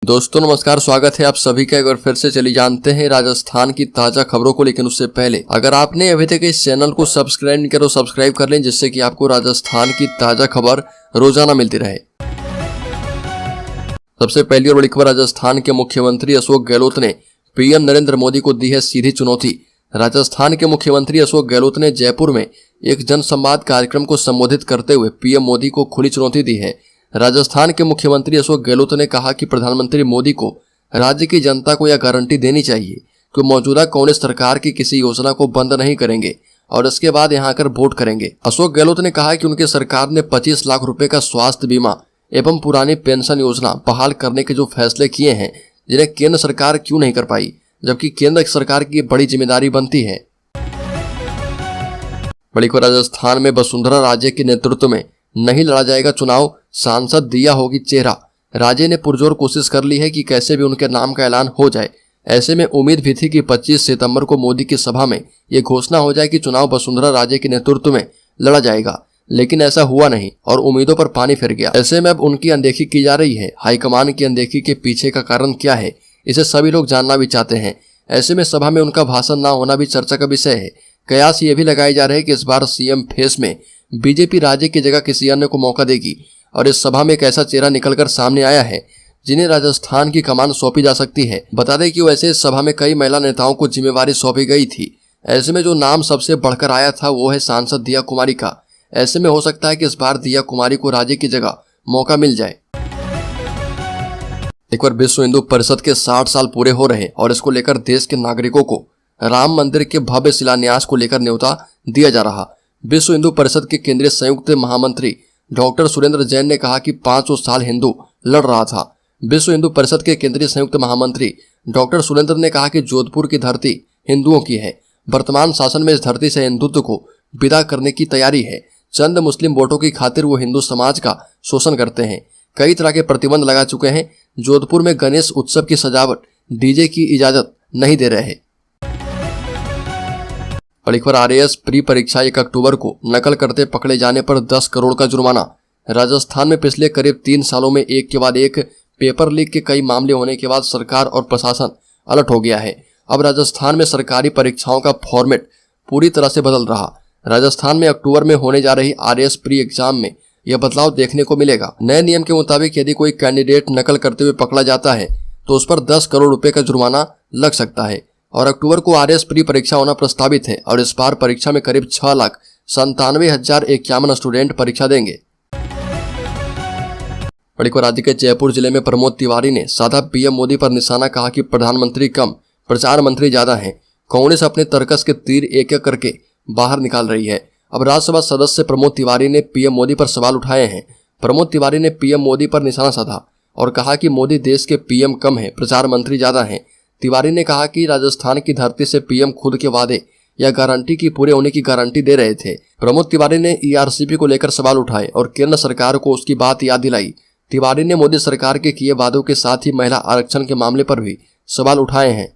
दोस्तों नमस्कार, स्वागत है आप सभी का। एक बार फिर से चलिए जानते हैं राजस्थान की ताजा खबरों को। लेकिन उससे पहले अगर आपने अभी तक इस चैनल को सब्सक्राइब नहीं करो, सब्सक्राइब कर लें, जिससे कि आपको राजस्थान की ताजा खबर रोजाना मिलती रहे। सबसे पहली और बड़ी खबर, राजस्थान के मुख्यमंत्री अशोक गहलोत ने पीएम नरेंद्र मोदी को दी है सीधी चुनौती। राजस्थान के मुख्यमंत्री अशोक गहलोत ने जयपुर में एक जनसंवाद कार्यक्रम को संबोधित करते हुए पीएम मोदी को खुली चुनौती दी है। राजस्थान के मुख्यमंत्री अशोक गहलोत ने कहा कि प्रधानमंत्री मोदी को राज्य की जनता को यह गारंटी देनी चाहिए कि मौजूदा कांग्रेस सरकार की किसी योजना को बंद नहीं करेंगे और इसके बाद यहां आकर वोट करेंगे। अशोक गहलोत ने कहा कि उनकी सरकार ने 25 लाख रुपए का स्वास्थ्य बीमा एवं पुरानी पेंशन योजना बहाल करने के जो फैसले किए हैं, जिन्हें केंद्र सरकार क्यों नहीं कर पाई, जबकि केंद्र सरकार की बड़ी जिम्मेदारी बनती है। बड़ी खबर, राजस्थान में वसुंधरा राजे के नेतृत्व में नहीं लड़ा जाएगा चुनाव, सांसद दिया होगी चेहरा। राजे ने पुरजोर कोशिश कर ली है कि कैसे भी उनके नाम का ऐलान हो जाए। ऐसे में उम्मीद भी थी कि 25 सितंबर को मोदी की सभा में ये घोषणा हो जाए कि चुनाव वसुंधरा राजे के नेतृत्व में लड़ा जाएगा, लेकिन ऐसा हुआ नहीं और उम्मीदों पर पानी फिर गया। ऐसे में अब उनकी अनदेखी की जा रही है। हाईकमान की अनदेखी के पीछे का कारण क्या है, इसे सभी लोग जानना भी चाहते हैं। ऐसे में सभा में उनका भाषण न होना भी चर्चा का विषय है। कयास ये भी लगाए जा रहे हैं कि इस बार सीएम फेस में बीजेपी राज्य की जगह किसी अन्य को मौका देगी और इस सभा में एक ऐसा चेहरा निकलकर सामने आया है जिन्हें राजस्थान की कमान सौंपी जा सकती है। बता दें कि वैसे इस सभा में कई महिला नेताओं को जिम्मेवारी सौंपी गई थी। ऐसे में जो नाम सबसे बढ़कर आया था वो है सांसद दिया कुमारी का। ऐसे में हो सकता है कि इस बार दिया कुमारी को राज्य की जगह मौका मिल जाए। एक बार विश्व हिंदू परिषद के 60 साल पूरे हो रहे और इसको लेकर देश के नागरिकों को राम मंदिर के भव्य शिलान्यास को लेकर न्योता दिया जा रहा। विश्व हिंदू परिषद के केंद्रीय संयुक्त महामंत्री डॉक्टर सुरेंद्र जैन ने कहा कि 500 साल हिंदू लड़ रहा था। विश्व हिंदू परिषद के केंद्रीय संयुक्त महामंत्री डॉक्टर सुरेंद्र ने कहा कि जोधपुर की धरती हिंदुओं की है। वर्तमान शासन में इस धरती से हिंदुत्व को विदा करने की तैयारी है। चंद मुस्लिम वोटों की खातिर वो हिंदू समाज का शोषण करते हैं। कई तरह के प्रतिबंध लगा चुके हैं। जोधपुर में गणेश उत्सव की सजावट डीजे की इजाजत नहीं दे रहे हैं। बड़ी खबर, आरएएस प्री परीक्षा 1 अक्टूबर को नकल करते पकड़े जाने पर 10 करोड़ का जुर्माना। राजस्थान में पिछले करीब 3 सालों में एक के बाद एक पेपर लीक के कई मामले होने के बाद सरकार और प्रशासन अलर्ट हो गया है। अब राजस्थान में सरकारी परीक्षाओं का फॉर्मेट पूरी तरह से बदल रहा। राजस्थान में अक्टूबर में होने जा रही आरएएस प्री एग्जाम में यह बदलाव देखने को मिलेगा। नए नियम के मुताबिक यदि कोई कैंडिडेट नकल करते हुए पकड़ा जाता है तो उस पर 10 करोड़ रुपए का जुर्माना लग सकता है। और अक्टूबर को आरएएस प्री परीक्षा होना प्रस्तावित है और इस बार परीक्षा में करीब 6,97,051 स्टूडेंट परीक्षा देंगे। बड़ी खबर, राज्य के जयपुर जिले में प्रमोद तिवारी ने साधा पीएम मोदी पर निशाना, कहा कि प्रधानमंत्री कम प्रचार मंत्री ज्यादा हैं। कांग्रेस अपने तर्कस के तीर एक एक करके बाहर निकाल रही है। अब राज्यसभा सदस्य प्रमोद तिवारी ने पीएम मोदी पर सवाल उठाए हैं। प्रमोद तिवारी ने पीएम मोदी पर निशाना साधा और कहा कि मोदी देश के पीएम कम है, प्रचार मंत्री ज्यादा हैं। तिवारी ने कहा कि राजस्थान की धरती से पीएम खुद के वादे या गारंटी की पूरे होने की गारंटी दे रहे थे। प्रमोद तिवारी ने ईआरसीपी को लेकर सवाल उठाए और केंद्र सरकार को उसकी बात याद दिलाई। तिवारी ने मोदी सरकार के किए वादों के साथ ही महिला आरक्षण के मामले पर भी सवाल उठाए हैं।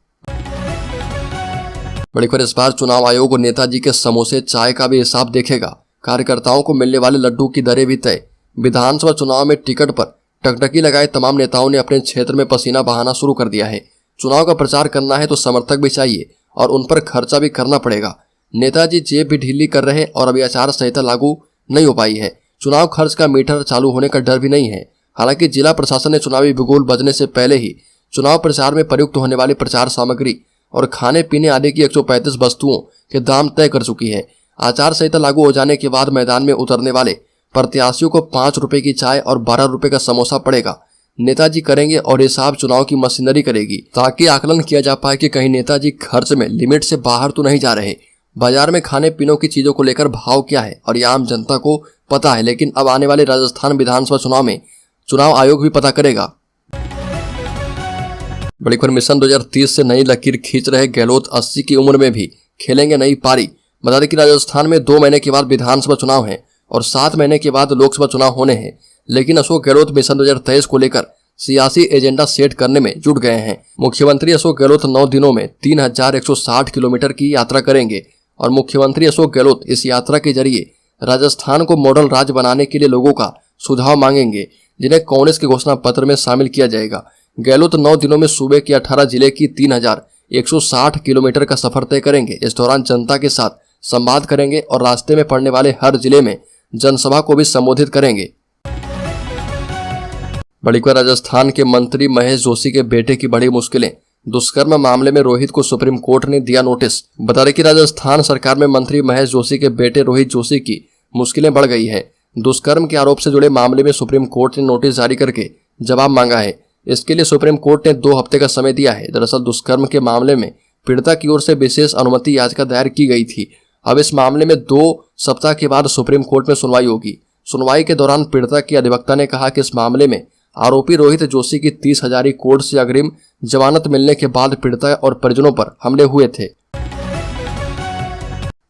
बड़ी खबर, इस बार चुनाव आयोग और नेताजी के समोसे चाय का भी हिसाब देखेगा। कार्यकर्ताओं को मिलने वाले लड्डू की दरें भी तय। विधानसभा चुनाव में टिकट पर टकटकी लगाए तमाम नेताओं ने अपने क्षेत्र में पसीना बहाना शुरू कर दिया है। चुनाव का प्रचार करना है तो समर्थक भी चाहिए और उन पर खर्चा भी करना पड़ेगा। नेताजी जेब भी ढीली कर रहे और अभी आचार संहिता लागू नहीं हो पाई है। चुनाव खर्च का मीटर चालू होने का डर भी नहीं है। हालांकि जिला प्रशासन ने चुनावी बिगुल बजने से पहले ही चुनाव प्रचार में प्रयुक्त होने वाली प्रचार सामग्री और खाने पीने आदि की 135 वस्तुओं के दाम तय कर चुकी है। आचार संहिता लागू हो जाने के बाद मैदान में उतरने वाले प्रत्याशियों को 5 रुपए की चाय और 12 रुपए का समोसा पड़ेगा। नेताजी करेंगे और हिसाब चुनाव की मशीनरी करेगी, ताकि आकलन किया जा पाए कि कहीं नेताजी खर्च में लिमिट से बाहर तो नहीं जा रहे। बाजार में खाने पीने की चीजों को लेकर भाव क्या है और ये आम जनता को पता है, लेकिन अब आने वाले राजस्थान विधानसभा चुनाव में चुनाव आयोग भी पता करेगा। बड़ी खबर, मिशन 2030 से नई लकीर खींच रहे गहलोत 80 की उम्र में भी खेलेंगे नई पारी। बता दें कि राजस्थान में 2 महीने के बाद विधानसभा चुनाव है और 7 महीने के बाद लोकसभा चुनाव होने हैं, लेकिन अशोक गहलोत मिशन 2023 को लेकर सियासी एजेंडा सेट करने में जुट गए हैं। मुख्यमंत्री अशोक गहलोत 9 दिनों में 3160 किलोमीटर की यात्रा करेंगे और मुख्यमंत्री अशोक गहलोत इस यात्रा के जरिए राजस्थान को मॉडल राज्य बनाने के लिए लोगों का सुझाव मांगेंगे, जिन्हें कांग्रेस के घोषणा पत्र में शामिल किया जाएगा। गहलोत 9 दिनों में सूबे के 18 जिले की 3160 किलोमीटर का सफर तय करेंगे। इस दौरान जनता के साथ संवाद करेंगे और रास्ते में पड़ने वाले हर जिले में जनसभा को भी संबोधित करेंगे। बड़ी खबर, राजस्थान के मंत्री महेश जोशी के बेटे की बड़ी मुश्किलें। दुष्कर्म मामले में रोहित को सुप्रीम कोर्ट ने दिया नोटिस। बता दें कि राजस्थान सरकार में मंत्री महेश जोशी के बेटे रोहित जोशी की मुश्किलें बढ़ गई है। दुष्कर्म के आरोप से जुड़े मामले में सुप्रीम कोर्ट ने नोटिस जारी करके जवाब मांगा है। इसके लिए सुप्रीम कोर्ट ने 2 हफ्ते का समय दिया है। दरअसल दुष्कर्म के मामले में पीड़िता की ओर से विशेष अनुमति याचिका दायर की गई थी। अब इस मामले में 2 सप्ताह के बाद सुप्रीम कोर्ट में सुनवाई होगी। सुनवाई के दौरान पीड़िता के अधिवक्ता ने कहा कि इस मामले में आरोपी रोहित जोशी की 30,000 कोर्ट से अग्रिम जमानत मिलने के बाद पीड़िता और परिजनों पर हमले हुए थे।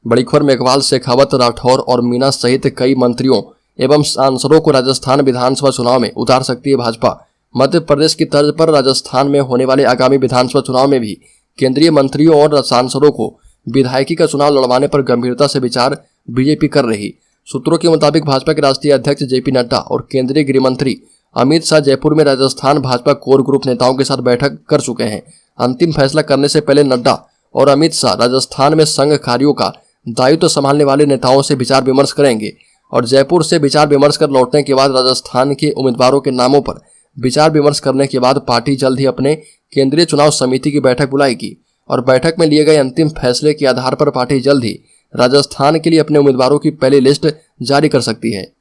बड़ी खबर, मेघवाल, शेखावत, राठौर और मीना सहित कई मंत्रियों एवं सांसदों को राजस्थान विधानसभा चुनाव में उतार सकती है भाजपा। मध्य प्रदेश की तर्ज पर राजस्थान में होने वाले आगामी विधानसभा चुनाव में भी केंद्रीय मंत्रियों और सांसदों को विधायकी का चुनाव लड़वाने पर गंभीरता से विचार बीजेपी कर रही। सूत्रों के मुताबिक भाजपा के राष्ट्रीय अध्यक्ष जेपी नड्डा और केंद्रीय गृह मंत्री अमित शाह जयपुर में राजस्थान भाजपा कोर ग्रुप नेताओं के साथ बैठक कर चुके हैं। अंतिम फैसला करने से पहले नड्डा और अमित शाह राजस्थान में संघ कार्यों का दायित्व संभालने वाले नेताओं से विचार विमर्श करेंगे और जयपुर से विचार विमर्श कर लौटने के बाद राजस्थान के उम्मीदवारों के नामों पर विचार विमर्श करने के बाद पार्टी जल्द ही अपने केंद्रीय चुनाव समिति की बैठक बुलाएगी और बैठक में लिए गए अंतिम फैसले के आधार पर पार्टी जल्द ही राजस्थान के लिए अपने उम्मीदवारों की पहली लिस्ट जारी कर सकती है।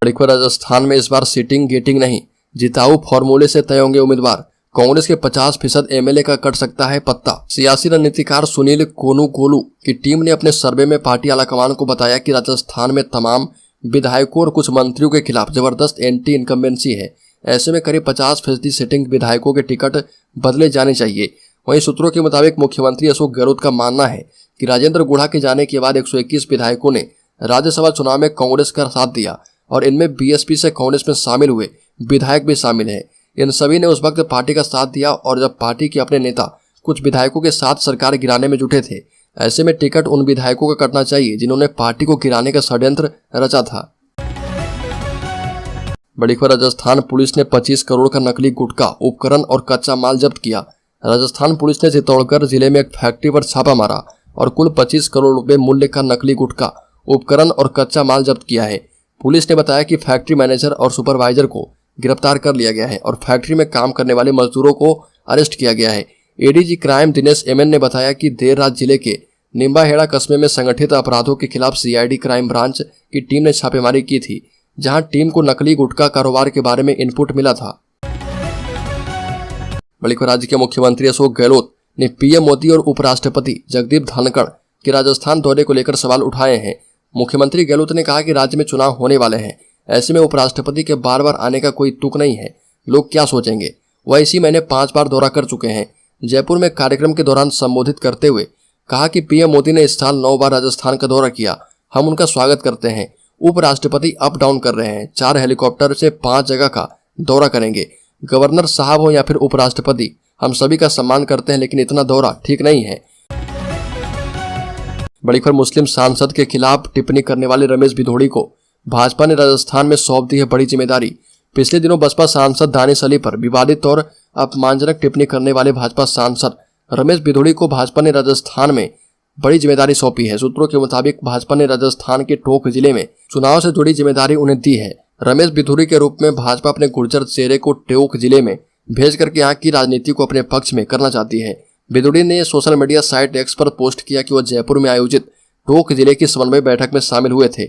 राजस्थान में इस बार सीटिंग गेटिंग नहीं, जिताऊ फॉर्मूले से तय होंगे उम्मीदवार। कांग्रेस के 50% एमएलए का कट सकता है पत्ता। सियासी रणनीतिकार सुनील कोनुकोलू की टीम ने अपने सर्वे में पार्टी आलाकमान को बताया कि राजस्थान में तमाम विधायकों और कुछ मंत्रियों के खिलाफ जबरदस्त एंटी इनकम्बेंसी है। ऐसे में करीब 50% सिटिंग विधायकों के टिकट बदले जाने चाहिए। वहीं सूत्रों के मुताबिक मुख्यमंत्री अशोक गहलोत का मानना है कि राजेंद्र गुढ़ा के जाने के बाद 121 विधायकों ने राज्यसभा चुनाव में कांग्रेस का साथ दिया और इनमें बीएसपी से कांग्रेस में शामिल हुए विधायक भी शामिल हैं। इन सभी ने उस वक्त पार्टी का साथ दिया और जब पार्टी के अपने नेता कुछ विधायकों के साथ सरकार गिराने में जुटे थे। ऐसे में टिकट उन विधायकों का कटना चाहिए जिन्होंने पार्टी को गिराने का षड्यंत्र रचा था। बड़ी खबर, राजस्थान पुलिस ने 25 करोड़ का नकली गुटखा, उपकरण और कच्चा माल जब्त किया। राजस्थान पुलिस ने चित्तौड़गढ़ जिले में एक फैक्ट्री पर छापा मारा और कुल 25 करोड़ रुपए मूल्य का नकली गुटखा, उपकरण और कच्चा माल जब्त किया है। पुलिस ने बताया कि फैक्ट्री मैनेजर और सुपरवाइजर को गिरफ्तार कर लिया गया है और फैक्ट्री में काम करने वाले मजदूरों को अरेस्ट किया गया है। एडीजी क्राइम दिनेश एमएन ने बताया कि देर रात जिले के निम्बाहेड़ा कस्बे में संगठित अपराधों के खिलाफ सीआईडी क्राइम ब्रांच की टीम ने छापेमारी की थी, जहां टीम को नकली गुटखा कारोबार के बारे में इनपुट मिला था। बड़ी खबर, राज्य के मुख्यमंत्री अशोक गहलोत ने पीएम मोदी और उपराष्ट्रपति जगदीप धनखड़ के राजस्थान दौरे को लेकर सवाल उठाए हैं। मुख्यमंत्री गहलोत ने कहा कि राज्य में चुनाव होने वाले हैं, ऐसे में उपराष्ट्रपति के बार बार आने का कोई तुक नहीं है। लोग क्या सोचेंगे। वह इसी महीने 5 बार दौरा कर चुके हैं। जयपुर में कार्यक्रम के दौरान संबोधित करते हुए कहा कि पीएम मोदी ने इस साल 9 बार राजस्थान का दौरा किया, हम उनका स्वागत करते हैं। उपराष्ट्रपति अप डाउन कर रहे हैं, 4 हेलीकॉप्टर से 5 जगह का दौरा करेंगे। गवर्नर साहब हो या फिर उपराष्ट्रपति, हम सभी का सम्मान करते हैं, लेकिन इतना दौरा ठीक नहीं है। बड़ी खबर, मुस्लिम सांसद के खिलाफ टिप्पणी करने वाले रमेश भिदोड़ी को भाजपा ने राजस्थान में सौंप दी है बड़ी जिम्मेदारी। पिछले दिनों बसपा सांसद दानिश अली पर विवादित और अपमानजनक टिप्पणी करने वाले भाजपा सांसद रमेश भिदोड़ी को भाजपा ने राजस्थान में बड़ी जिम्मेदारी सौंपी है। सूत्रों के मुताबिक भाजपा ने राजस्थान के टोंक जिले में चुनाव से जुड़ी जिम्मेदारी उन्हें दी है। रमेश भिदोड़ी के रूप में भाजपा अपने गुर्जर चेहरे को टोंक जिले में भेज करके यहाँ की राजनीति को अपने पक्ष में करना चाहती है। भिदोड़ी ने सोशल मीडिया साइट एक्स पर पोस्ट किया कि वह जयपुर में आयोजित टोंक जिले की समन्वय बैठक में शामिल हुए थे।